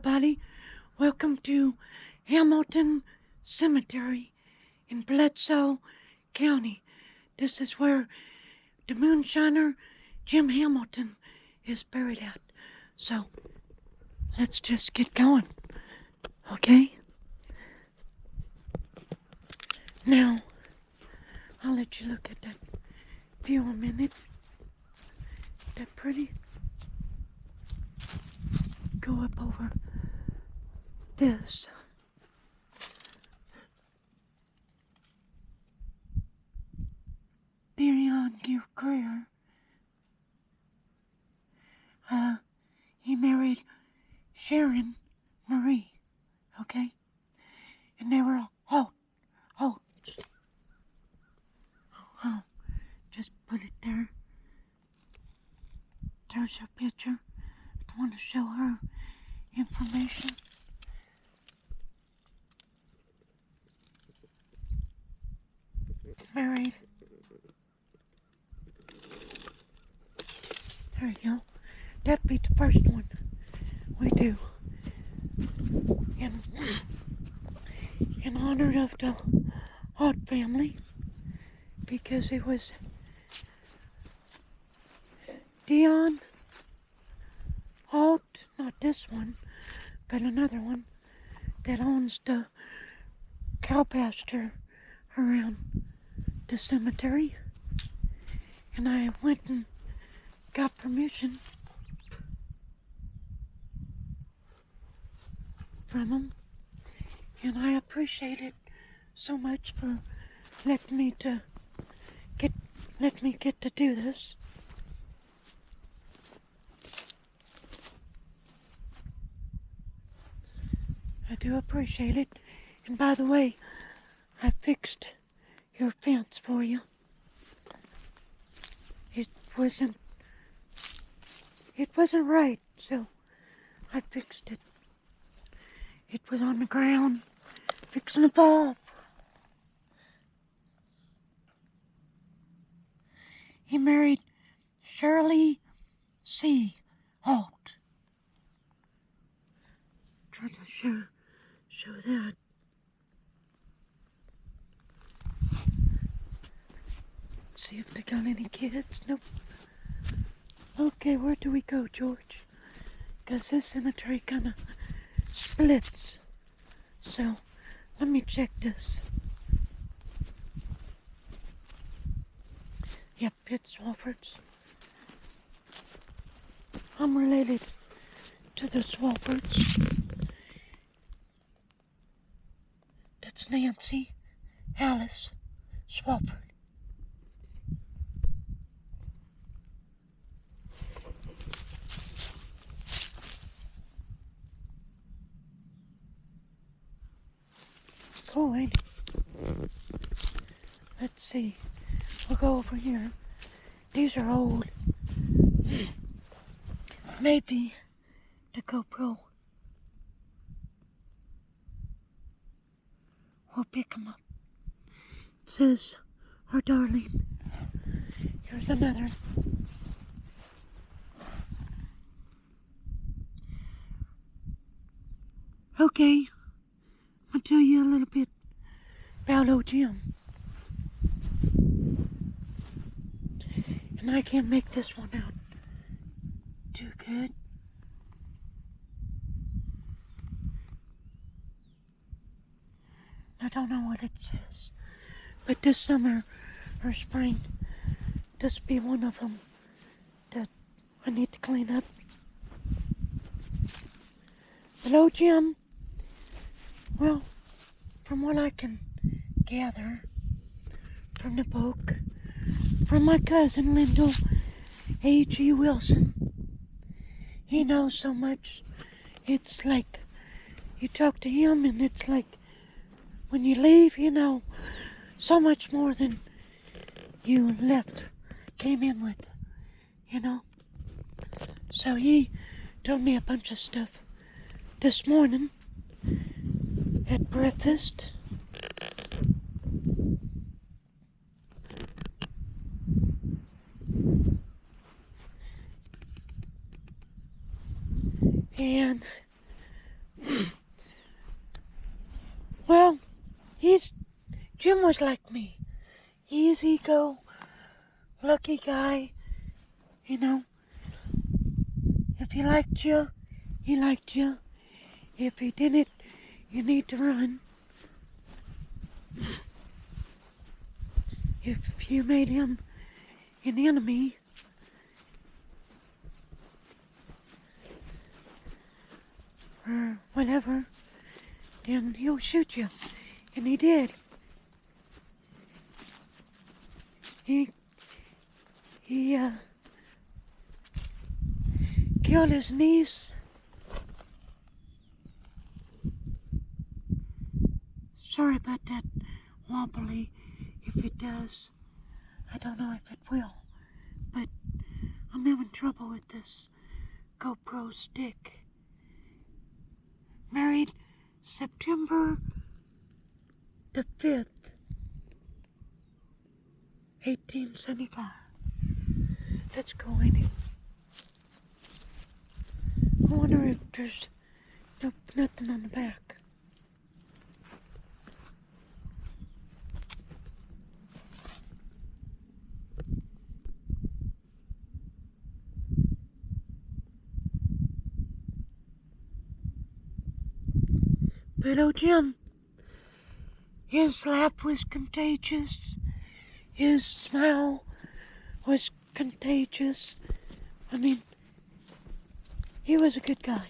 everybody. Welcome to Hamilton Cemetery in Bledsoe County. This is where the moonshiner Jim Hamilton is buried at. So, let's just get going, okay? Now, I'll let you look at that view a minute. Is that pretty? Go up over this. Dion Greer. He married Sharon Marie, okay? And they were all oh, just put it there. There's her picture. I want to show her information. Married. There you go. That'd be the first one we do. In honor of the Hart family, because it was Dion Halt, not this one, but another one that owns the cow pasture around the cemetery. And I went and got permission from him, and I appreciate it so much for letting me get to do this. I do appreciate it. And by the way, I fixed your fence for you. It wasn't right, so I fixed it. It was on the ground, fixing to fall. He married Shirley C. Halt. Try to show that. See if they got any kids. Nope. Okay, where do we go, George? Because this cemetery kind of splits. So, let me check this. Yep, it's Swaffords. I'm related to the Swaffords. That's Nancy Alice Swafford. Cool, ain't it? Let's see. We'll go over here. These are old. Maybe the GoPro will pick them up. It says, "Our darling." Here's another. Okay, I'll tell you a little bit about old Jim. And I can't make this one out too good. I don't know what it says. But this summer or spring, this will be one of them that I need to clean up. Hello, Jim. Well, from what I can gather from the book, from my cousin Lyndall A.G. Wilson, he knows so much. It's like you talk to him and it's like when you leave, you know so much more than you came in with, you know. So he told me a bunch of stuff this morning at breakfast. And Well, Jim was like me. Easy go, lucky guy, you know. If he liked you, he liked you. If he didn't, you need to run. If you made him an enemy, or whatever, then he'll shoot you. And he did. He killed his niece. Sorry about that wobbly. If it does, I don't know if it will. But I'm having trouble with this GoPro stick. Married September the 5th, 1875. Let's go in it. I wonder if there's nothing on the back. But oh, Jim, his laugh was contagious. His smile was contagious. I mean, he was a good guy.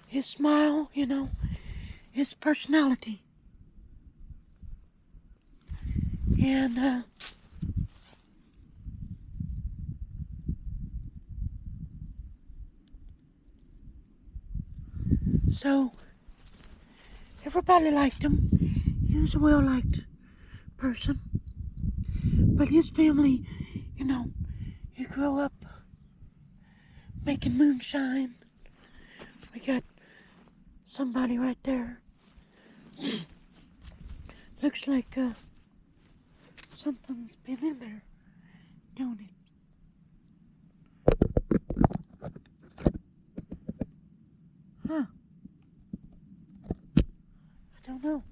His smile, you know, his personality. And, so, everybody liked him. He was a well-liked person. But his family, you know, he grew up making moonshine. We got somebody right there. Looks like something's been in there, don't it? Huh. I don't know.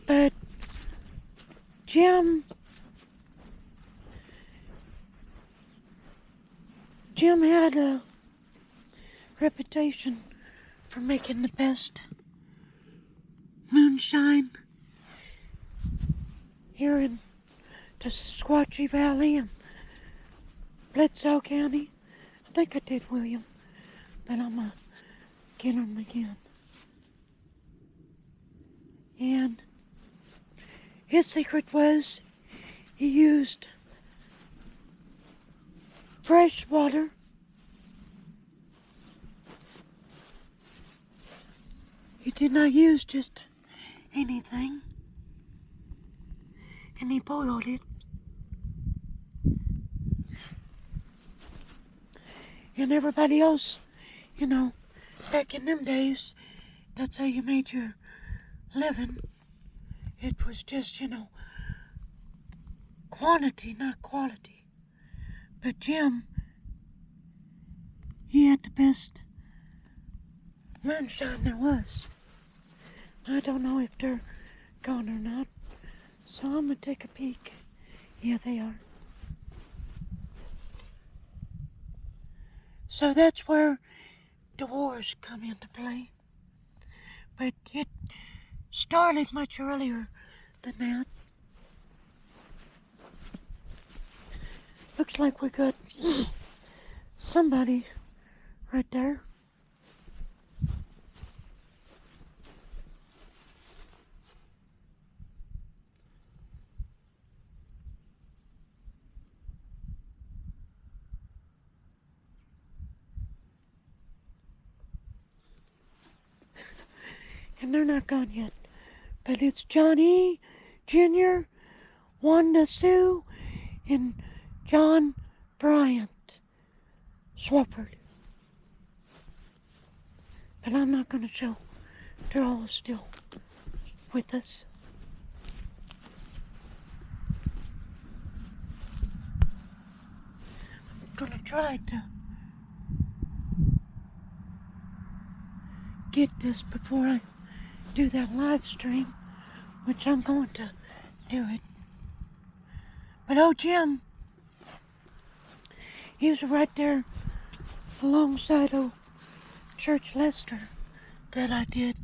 But Jim had a reputation for making the best moonshine here in the Squatchy Valley and Bledsoe County. I think I did William, but I'm gonna get him again. And his secret was he used fresh water, he did not use just anything, and he boiled it. And everybody else, you know, back in them days, that's how you made your living. It was just, you know, quantity, not quality. But Jim, he had the best moonshine there was. I don't know if they're gone or not, so I'm gonna take a peek. Yeah, they are. So that's where the wars come into play. But it started much earlier than that. Looks like we got somebody right there. And they're not gone yet. But it's Johnny Jr., Wanda Sue, and John Bryant Swafford. But I'm not going to show. They're all still with us. I'm going to try to get this before I do that live stream, which I'm going to do it. But oh, Jim, he was right there alongside old Church Lester that I did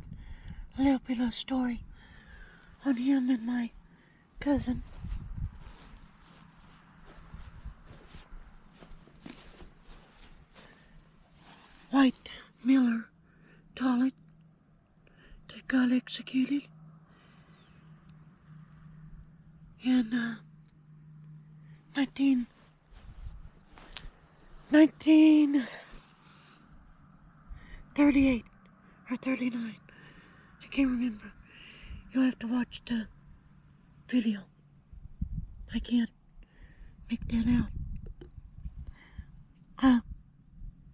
a little bit of a story on him and my cousin. White Miller Toilet that got executed in 1938 or 39. I can't remember. You'll have to watch the video. I can't make that out.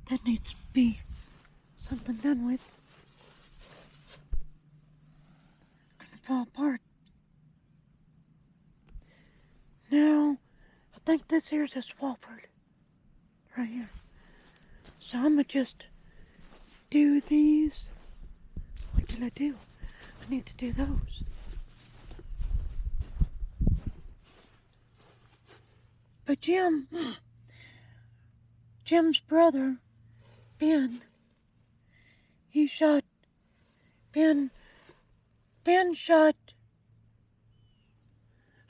That needs to be something done with. Gonna fall apart. Now, I think this here's a Swafford. Right here. So I'm gonna just do these. What did I do? I need to do those. But Jim's brother, Ben shot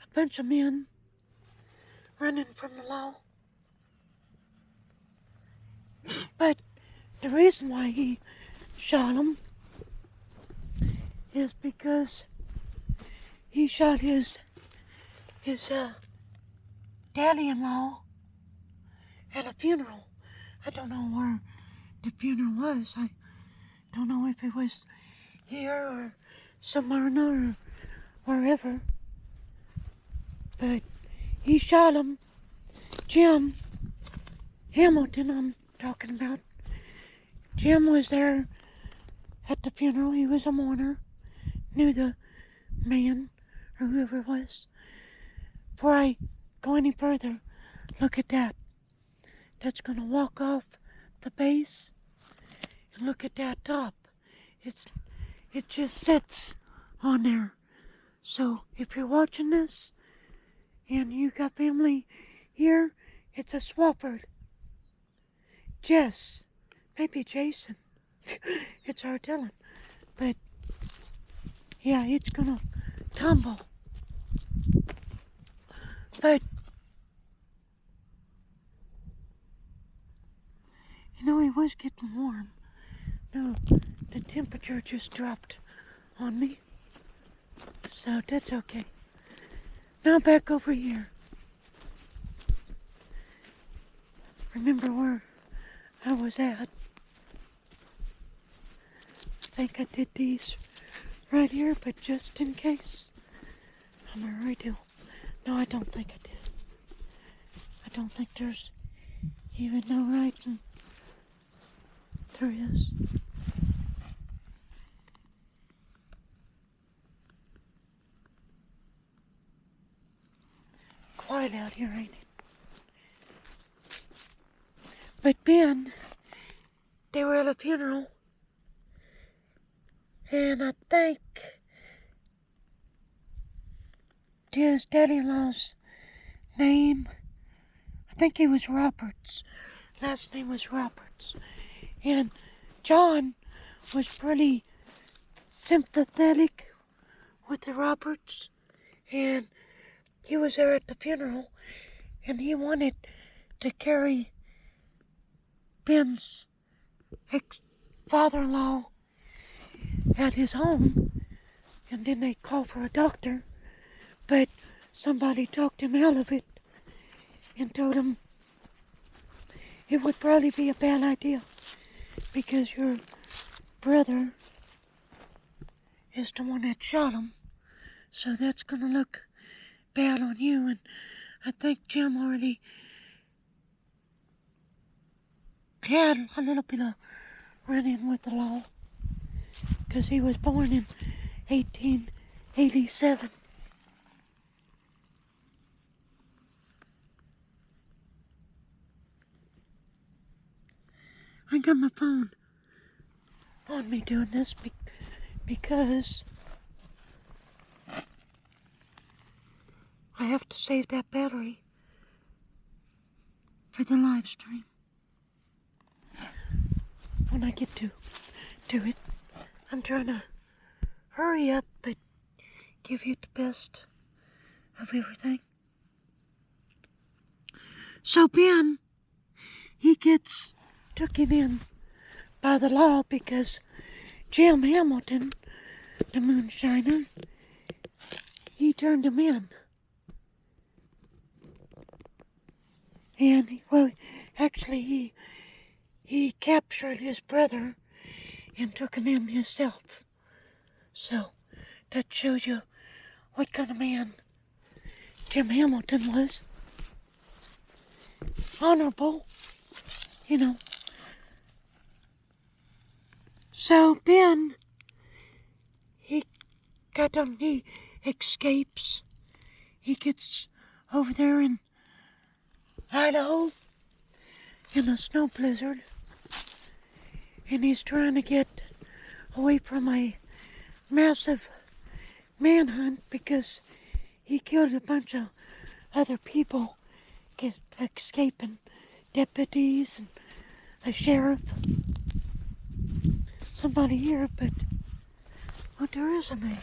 a bunch of men running from the law. But the reason why he shot them is because he shot his daddy-in-law at a funeral. I don't know where the funeral was. I don't know if it was here or somewhere or wherever. But he shot him. Jim Hamilton, I'm talking about. Jim was there at the funeral. He was a mourner. Knew the man or whoever it was. Before I go any further, look at that. That's going to walk off the base. And look at that top. It just sits on there. So if you're watching this and you got family here, it's a Swafford. Jess, maybe Jason. It's hard telling. But yeah, it's gonna tumble. But you know, it was getting warm. No, the temperature just dropped on me. So that's okay. Now back over here. Remember where I was at. I think I did these right here, but just in case, I'm gonna redo. No, I don't think I did. I don't think there's even no writing. There is. Quiet out here, ain't it? But Ben, they were at a funeral, and I think his daddy-in-law's name, I think he was Roberts. Last name was Roberts. And John was pretty sympathetic with the Roberts, and he was there at the funeral, and he wanted to carry Ben's ex-father-in-law at his home, and then they called for a doctor, but somebody talked him out of it and told him it would probably be a bad idea because your brother is the one that shot him, so that's gonna look bad on you. And I think Jim already had a little bit of run-in with the law because he was born in 1887. I got my phone on me doing this because I have to save that battery for the live stream when I get to it. I'm trying to hurry up but give you the best of everything. So Ben, he gets taken in by the law because Jim Hamilton, the moonshiner, he turned him in. And, well, actually he captured his brother and took him in himself. So, that shows you what kind of man Jim Hamilton was. Honorable, you know. So Ben, he escapes. He gets over there in Idaho in a snow blizzard. And he's trying to get away from a massive manhunt because he killed a bunch of other people escaping, deputies and a sheriff. Somebody here, but what there isn't a.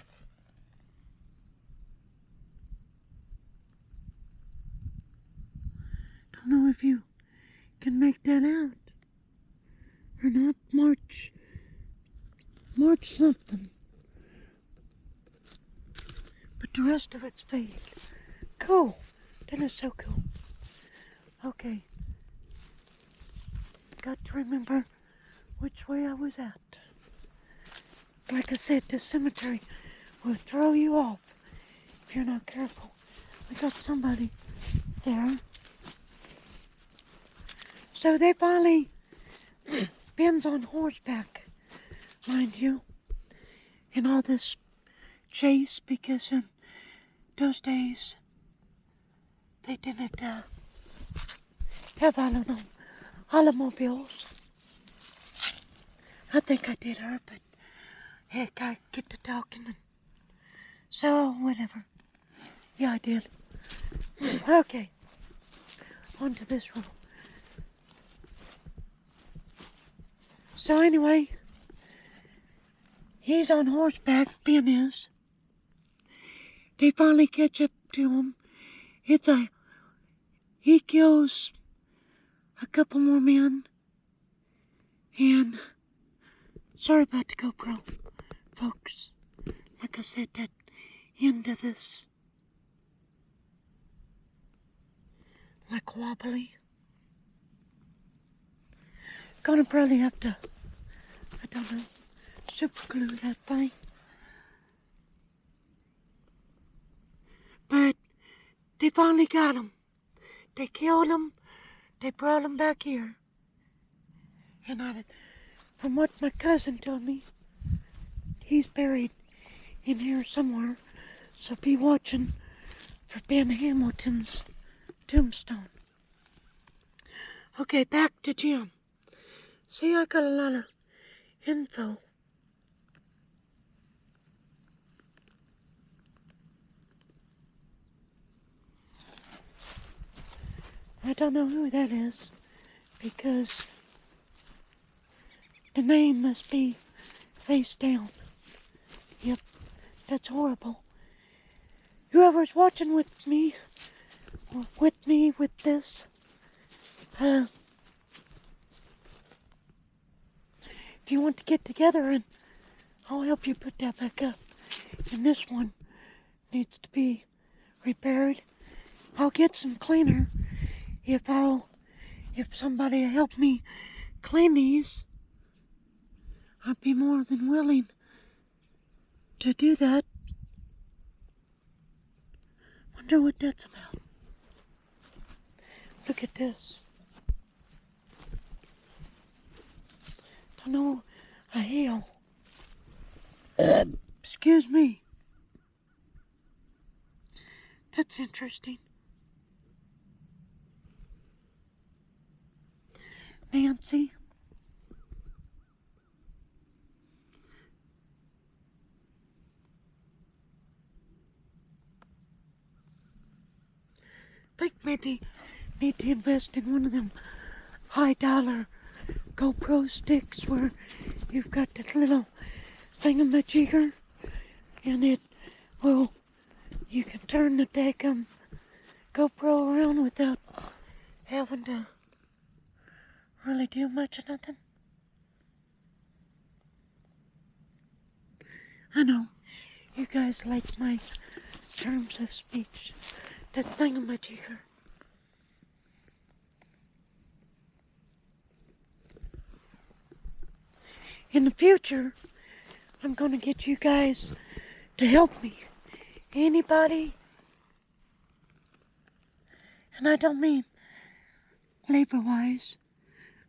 Don't know if you can make that out or not. March something, but the rest of it's fake. Cool. That is so cool. Okay. Got to remember which way I was at. Like I said, the cemetery will throw you off if you're not careful. We got somebody there. So they finally, Ben's on horseback, mind you, in all this chase because in those days they didn't have, I don't know, automobiles. I think I did her, but heck, I get to talking and so, whatever. Yeah, I did. Okay, on to this one. So anyway, he's on horseback, Ben is. They finally catch up to him. He kills a couple more men. And, sorry about the GoPro, folks. Like I said, that end of this, like wobbly. Gonna probably have to, I don't know, super glue that thing. But they finally got him. They killed him. They brought him back here. And from what my cousin told me, he's buried in here somewhere. So be watching for Ben Hamilton's tombstone. Okay, back to Jim. See, I got a lot of info. I don't know who that is because the name must be face down. Yep, that's horrible. Whoever's watching with me with this, if you want to get together and I'll help you put that back up. And this one needs to be repaired. I'll get some cleaner if somebody will help me clean these. I'd be more than willing to do that. Wonder what that's about. Look at this. Don't know a hail. Excuse me. That's interesting. Nancy, maybe need to invest in one of them high dollar GoPro sticks where you've got that little thingamajigger and it will, you can turn the daggum GoPro around without having to really do much of nothing. I know, you guys like my terms of speech, that thingamajigger. In the future, I'm going to get you guys to help me. Anybody, and I don't mean labor-wise,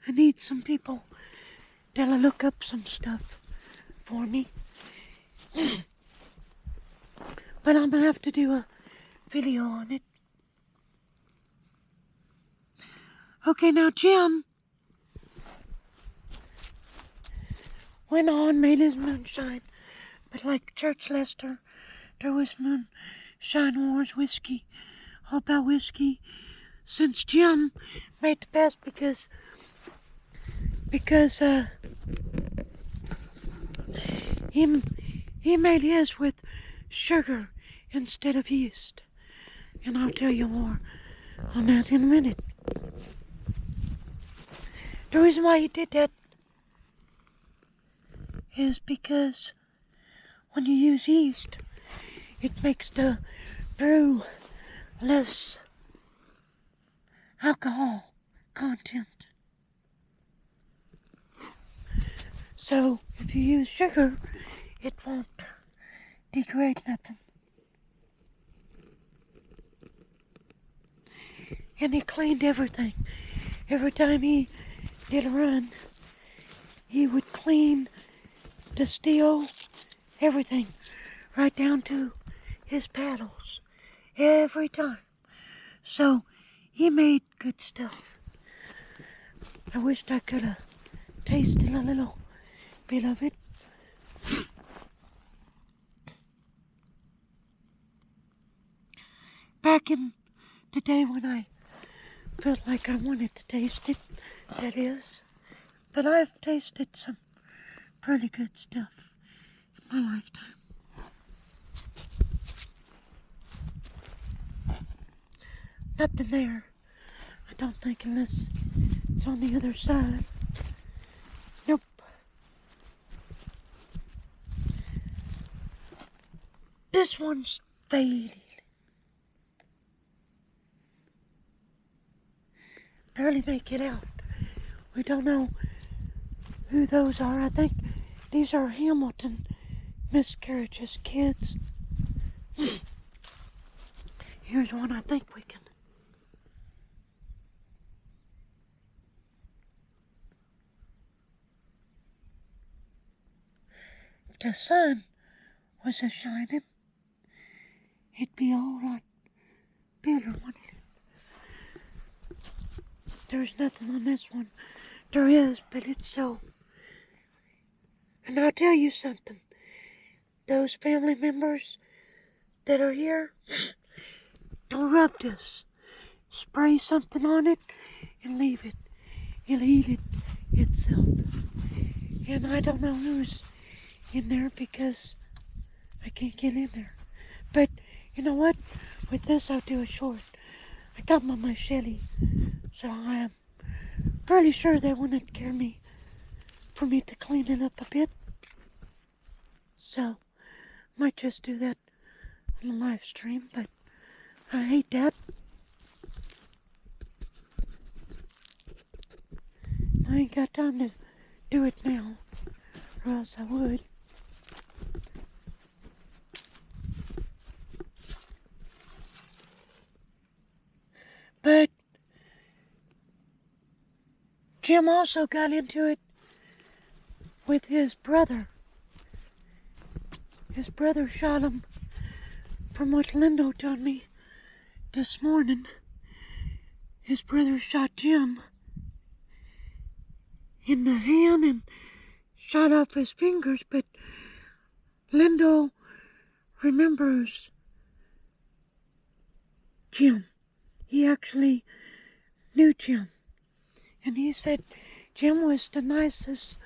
I need some people that'll look up some stuff for me. But I'm going to have to do a video on it. Okay, now Jim went on, made his moonshine. But like Church Lester, there was moonshine wars, whiskey, all about whiskey. Since Jim made the best because he made his with sugar instead of yeast. And I'll tell you more on that in a minute. The reason why he did that is because when you use yeast, it makes the brew less alcohol content. So if you use sugar, it won't degrade nothing. And he cleaned everything. Every time he did a run, he would clean the steel, everything, right down to his paddles, every time. So he made good stuff. I wished I could have tasted a little bit of it. Back in the day when I felt like I wanted to taste it, that is. But I've tasted some pretty good stuff in my lifetime. Nothing there, I don't think, unless it's on the other side. Nope. This one's faded. Barely make it out. We don't know who those are. I think these are Hamilton miscarriages, kids. Here's one I think we can. If the sun was a-shining, it'd be a whole lot better, wouldn't it? There's nothing on this one. There is, but it's so. And I'll tell you something. Those family members that are here, don't rub this. Spray something on it and leave it. It'll eat it itself. And I don't know who's in there because I can't get in there. But you know what? With this I'll do a short. I got my machete, so I am pretty sure they wouldn't care for me to clean it up a bit. So, might just do that on the live stream, but I hate that. I ain't got time to do it now, or else I would. But Jim also got into it with his brother. His brother shot him, from what Lindo told me this morning. His brother shot Jim in the hand and shot off his fingers, but Lindo remembers Jim. he actually knew Jim. And he said Jim was the nicest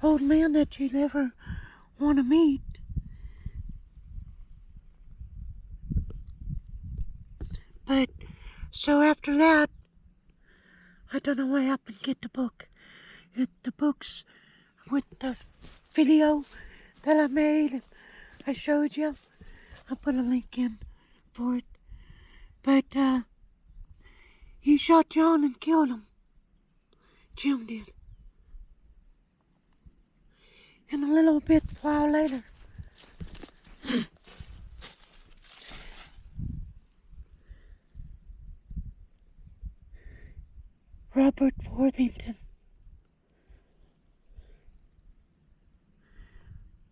old man that you'd ever want to meet. But, so after that, I don't know what happened to get the book. The book's with the video that I made and I showed you. I'll put a link in for it. But, he shot John and killed him. Jim did. And a little bit while later, Robert Worthington.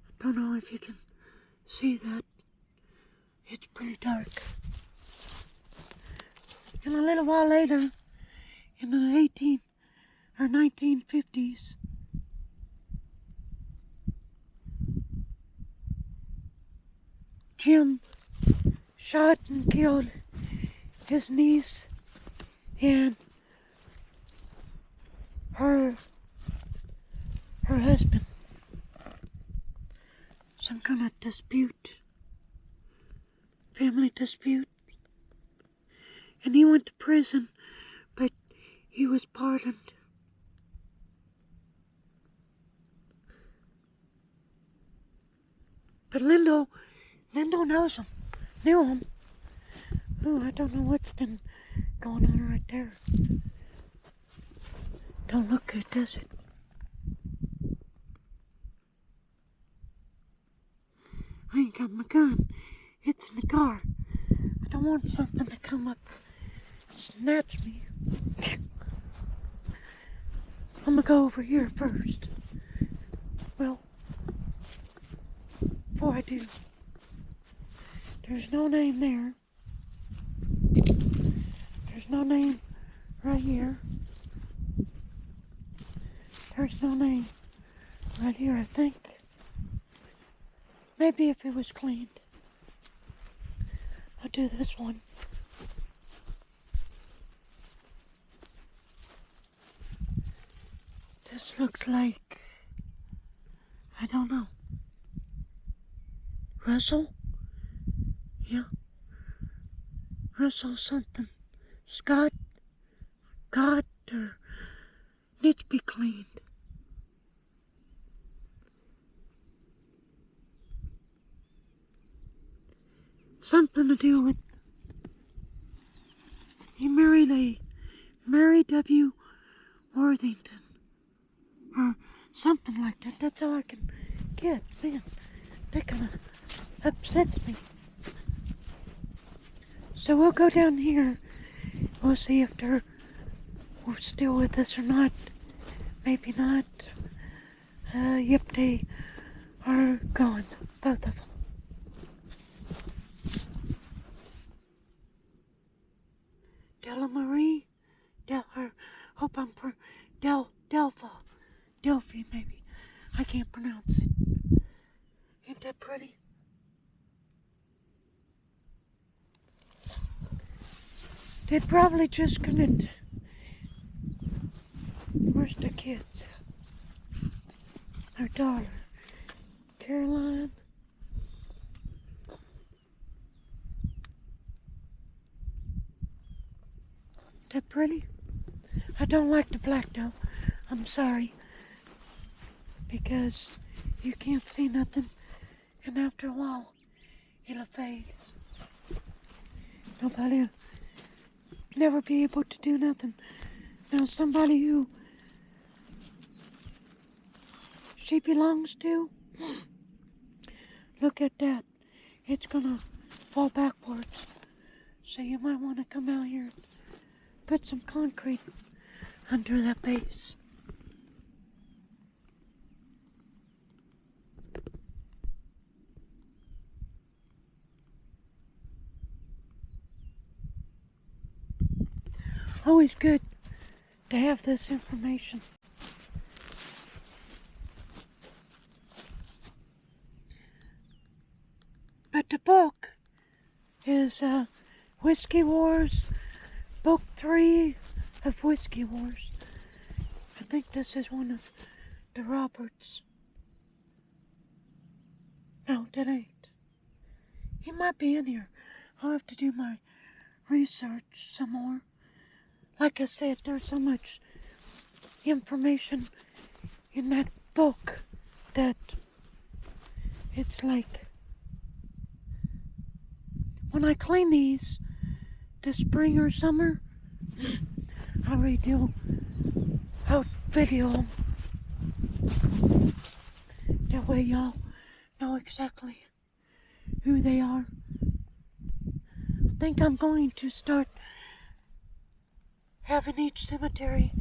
I don't know if you can see that. It's pretty dark. And a little while later, in the 1950s, Jim shot and killed his niece and her husband. Some kind of dispute, family dispute. And he went to prison, but he was pardoned. But Lindo knows him, knew him. Oh, I don't know what's been going on right there. Don't look good, does it? I ain't got my gun. It's in the car. I don't want something to come up and snatch me. I'm gonna go over here first. Well, before I do, there's no name there. There's no name right here. There's no name right here, I think. Maybe if it was cleaned. I'll do this one. This looks like, I don't know. Russell? Yeah. Russell something. Scott? God? Or needs to be cleaned. Something to do with he married a Mary W. Worthington or something like that. That's all I can get. Man, that kind of upsets me. So we'll go down here. We'll see if they're still with us or not. Maybe not. Yep, they are gone. Both of them. Della Marie, Delphi maybe. I can't pronounce it. Ain't that pretty? They probably just couldn't. Where's the kids? Our daughter, Caroline. That pretty? I don't like the black though. I'm sorry. Because you can't see nothing. And after a while, it'll fade. Nobody'll never be able to do nothing. Now somebody who she belongs to, look at that. It's gonna fall backwards. So you might want to come out here and put some concrete under that base. Always good to have this information. But the book is Whiskey Wars, Book 3 of Whiskey Wars. I think this is one of the Roberts. No, that ain't. He might be in here. I'll have to do my research some more. Like I said, there's so much information in that book that it's like when I clean these this spring or summer, I'll video them. That way y'all know exactly who they are. I think I'm going to start having each cemetery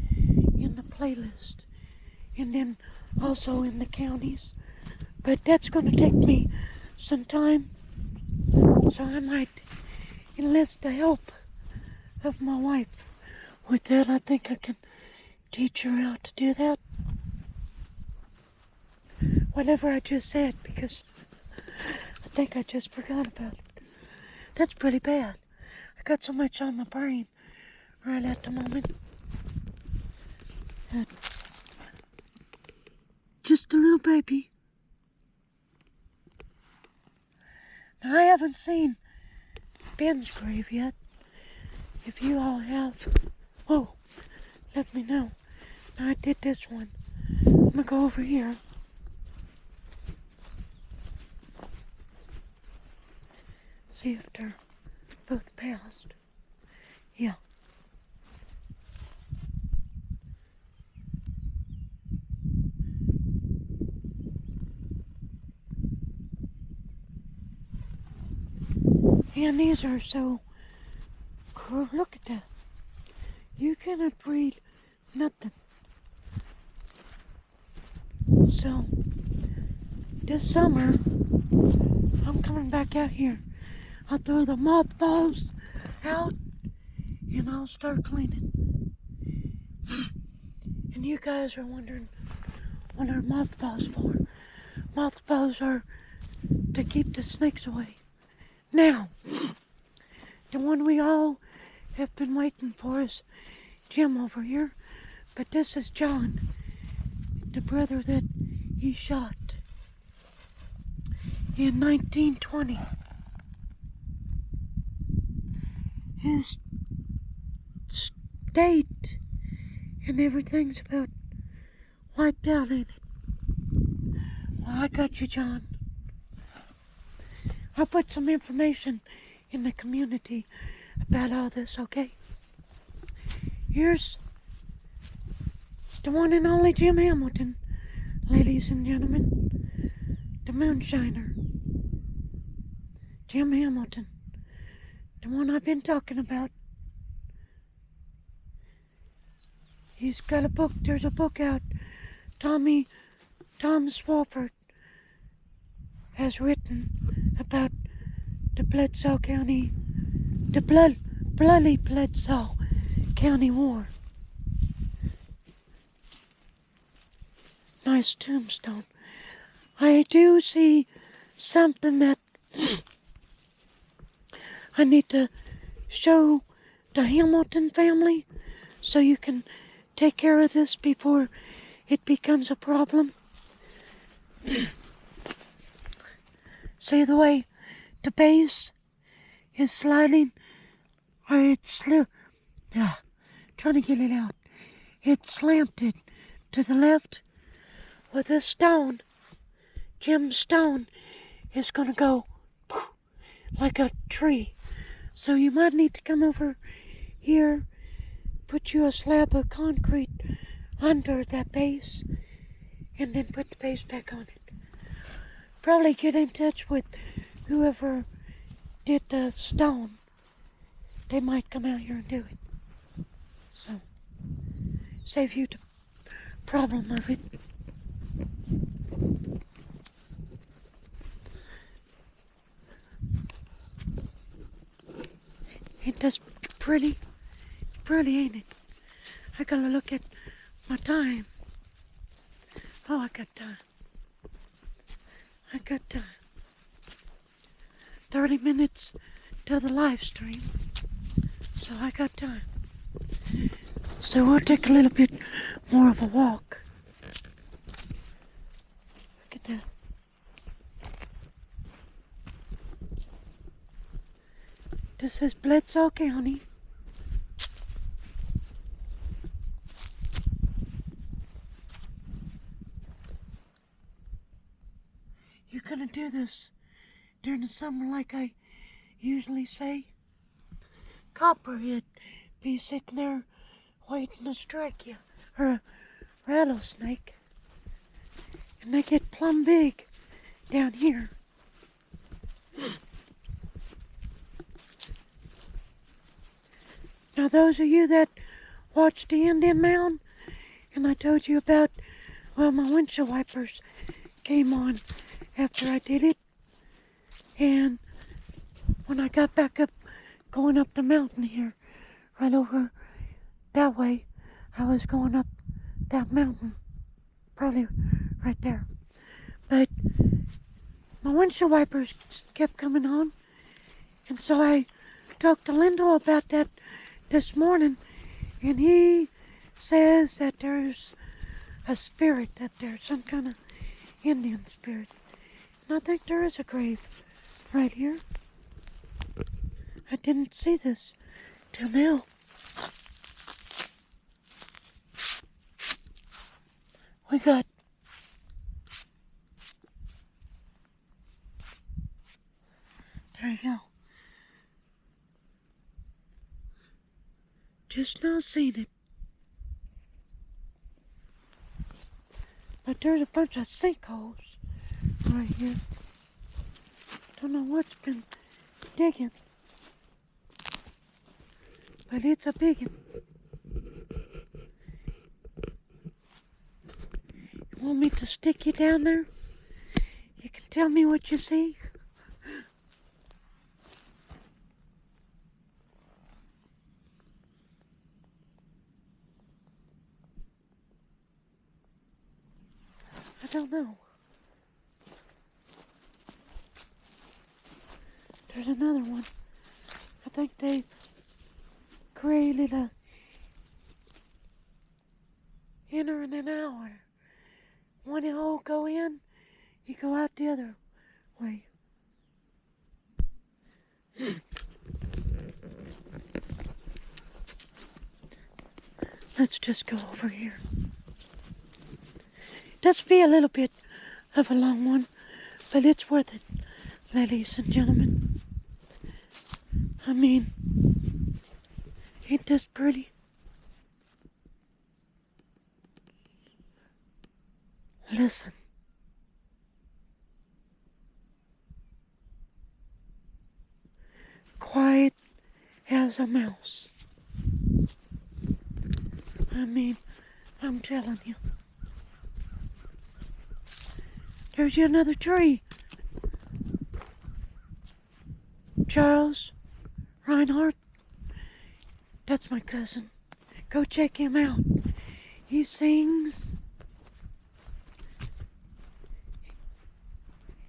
in the playlist and then also in the counties. But that's going to take me some time, so I might enlist the help of my wife. With that, I think I can teach her how to do that. Whatever I just said, because I think I just forgot about it. That's pretty bad. I got so much on my brain right at the moment. Just a little baby. Now, I haven't seen Ben's grave yet. If you all have, let me know. Now, I did this one. I'm gonna go over here. See if they're both passed. Yeah. And these are so cool. Look at that. You cannot read nothing. So, this summer, I'm coming back out here. I'll throw the mothballs out and I'll start cleaning. And you guys are wondering what are mothballs for? Mothballs are to keep the snakes away. Now, the one we all have been waiting for is Jim over here, but this is John, the brother that he shot in 1920. His state and everything's about wiped out, ain't it? Well, I got you, John. I'll put some information in the community about all this, okay? Here's the one and only Jim Hamilton, ladies and gentlemen. The moonshiner. Jim Hamilton. The one I've been talking about. He's got a book. There's a book out. Tom Swofford has written about the Bledsoe County, the bloody Bledsoe County War. Nice tombstone. I do see something that I need to show the Hamilton family so you can take care of this before it becomes a problem. See the way the base is sliding, or it's trying to get it out. It's slanted to the left. With this stone, Jim's stone is going to go like a tree. So you might need to come over here, put you a slab of concrete under that base, and then put the base back on it. Probably get in touch with whoever did the stone. They might come out here and do it. So, save you the problem of it. Ain't this pretty? Pretty, ain't it? I gotta look at my time. Oh, I got time. I got time. 30 minutes to the live stream. So I got time. So we'll take a little bit more of a walk. Look at that. This is Bledsoe County. You're gonna do this during the summer like I usually say. Copperhead be sitting there waiting to strike you, or a rattlesnake. And they get plumb big down here. Now those of you that watched the Indian Mound, and I told you about, well, my windshield wipers came on after I did it. And when I got back up, going up the mountain here, right over that way, I was going up that mountain, probably right there. But my windshield wipers kept coming on, and so I talked to Lindo about that this morning, and he says that there's a spirit up there, some kind of Indian spirit. And I think there is a grave right here. I didn't see this till now. We got there you go. Just now seen it. But there's a bunch of sinkholes right here. Don't know what's been digging. But it's a big one. You want me to stick you down there? You can tell me what you see. I don't know. There's another one. I think they've created a inner and an outer. One hole go in, you go out the other way. Let's just go over here. Does be a little bit of a long one, but it's worth it, ladies and gentlemen. I mean, ain't this pretty? Listen. Quiet as a mouse. I mean, I'm telling you. There's another tree. Charles Reinhardt. That's my cousin. Go check him out. He sings.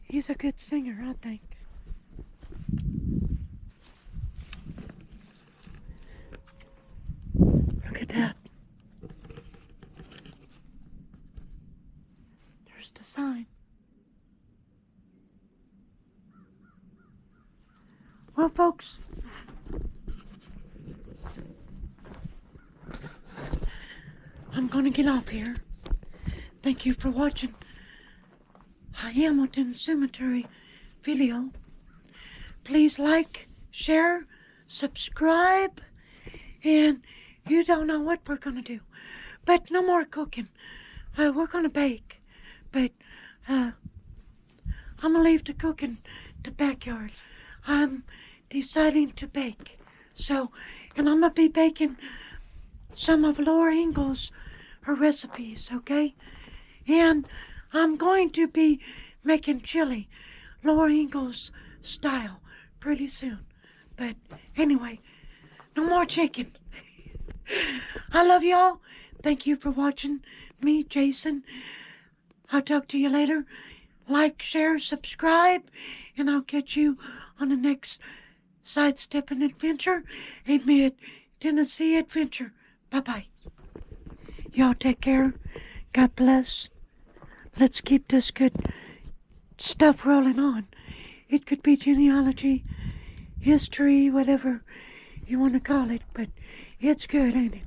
He's a good singer, I think. Look at that. There's the sign. Well, folks, I'm gonna get off here. Thank you for watching Hamilton Cemetery video. Please like, share, subscribe, and you don't know what we're gonna do. But no more cooking. We're gonna bake, but I'm gonna leave the cooking to backyard. I'm deciding to bake. So, and I'm gonna be baking some of Laura Ingalls' her recipes, okay? And I'm going to be making chili, Laura Ingalls style, pretty soon. But anyway, no more chicken. I love y'all. Thank you for watching me, Jason. I'll talk to you later. Like, share, subscribe, and I'll catch you on the next sidestepping adventure, a mid-Tennessee adventure. Bye-bye. Y'all take care. God bless. Let's keep this good stuff rolling on. It could be genealogy, history, whatever you want to call it, but it's good, ain't it?